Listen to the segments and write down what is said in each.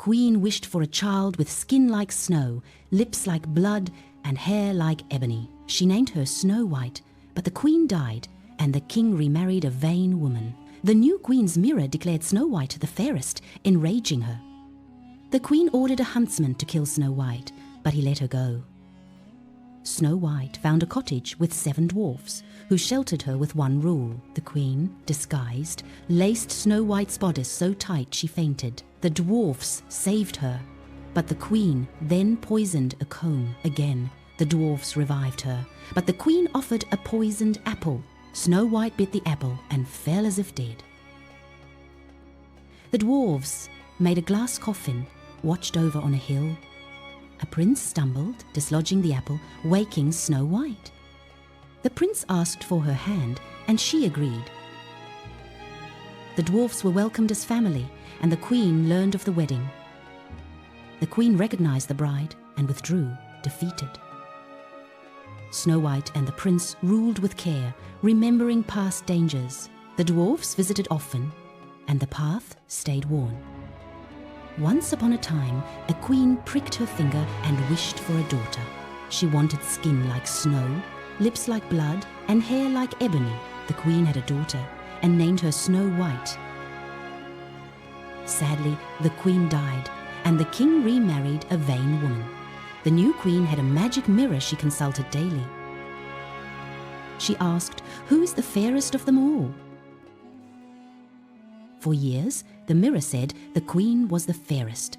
queen wished for a child with skin like snow, lips like blood, and hair like ebony. She named her Snow White, but the queen died, and the king remarried a vain woman. The new queen's mirror declared Snow White the fairest, enraging her. The queen ordered a huntsman to kill Snow White, but he let her go. Snow White found a cottage with 7 dwarfs, who sheltered her with one rule. The queen, disguised, laced Snow White's bodice so tight she fainted. The dwarfs saved her, but the queen then poisoned a comb again. The dwarfs revived her, but the queen offered a poisoned apple. Snow White bit the apple and fell as if dead. The dwarfs made a glass coffin, watched over on a hill. A prince stumbled, dislodging the apple, waking Snow White. The prince asked for her hand, and she agreed. The dwarfs were welcomed as family, and the queen learned of the wedding. The queen recognized the bride and withdrew, defeated. Snow White and the prince ruled with care, remembering past dangers. The dwarfs visited often, and the path stayed worn. Once upon a time, a queen pricked her finger and wished for a daughter. She wanted skin like snow, lips like blood, and hair like ebony. The queen had a daughter and named her Snow White. Sadly, the queen died, and the king remarried a vain woman. The new queen had a magic mirror she consulted daily. She asked, "Who is the fairest of them all?" For years, the mirror said the queen was the fairest.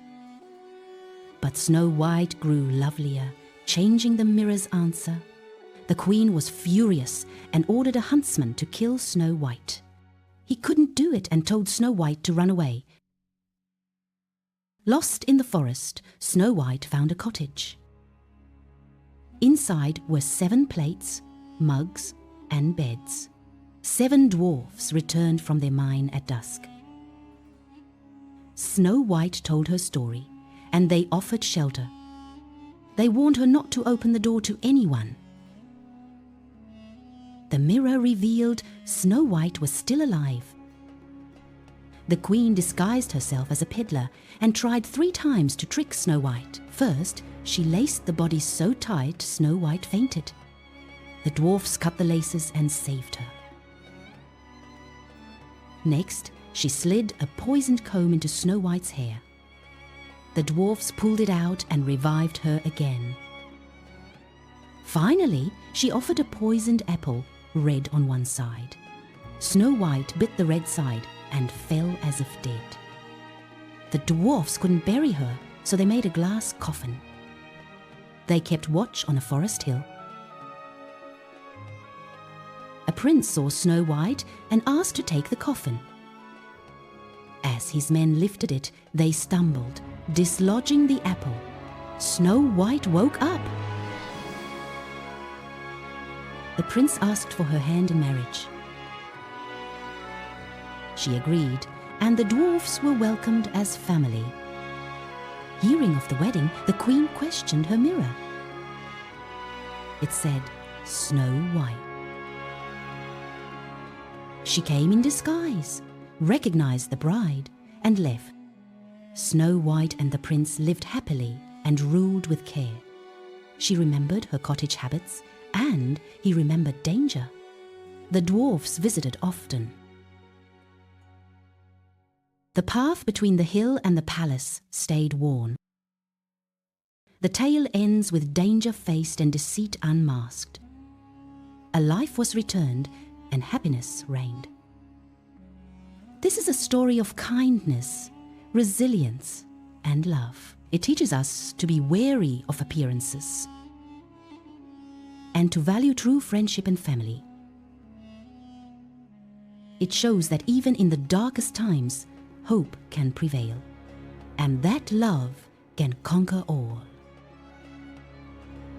But Snow White grew lovelier, changing the mirror's answer. The queen was furious and ordered a huntsman to kill Snow White. He couldn't do it and told Snow White to run away. Lost in the forest, Snow White found a cottage. Inside were 7 plates, mugs, and beds. 7 dwarfs returned from their mine at dusk. Snow White told her story, and they offered shelter. They warned her not to open the door to anyone. The mirror revealed Snow White was still alive. The queen disguised herself as a peddler and tried 3 times to trick Snow White. First, she laced the body so tight Snow White fainted. The dwarfs cut the laces and saved her. Next, she slid a poisoned comb into Snow White's hair. The dwarfs pulled it out and revived her again. Finally, she offered a poisoned apple, red on one side. Snow White bit the red side and fell as if dead. The dwarfs couldn't bury her, so they made a glass coffin. They kept watch on a forest hill. A prince saw Snow White and asked to take the coffin. As his men lifted it, they stumbled, dislodging the apple. Snow White woke up. The prince asked for her hand in marriage. She agreed, and the dwarfs were welcomed as family. Hearing of the wedding, the queen questioned her mirror. It said, "Snow White." She came in disguise, recognized the bride, and left. Snow White and the prince lived happily and ruled with care. She remembered her cottage habits, and he remembered danger. The dwarfs visited often. The path between the hill and the palace stayed worn. The tale ends with danger faced and deceit unmasked. A life was returned and happiness reigned. This is a story of kindness, resilience, and love. It teaches us to be wary of appearances and to value true friendship and family. It shows that even in the darkest times, hope can prevail, and that love can conquer all.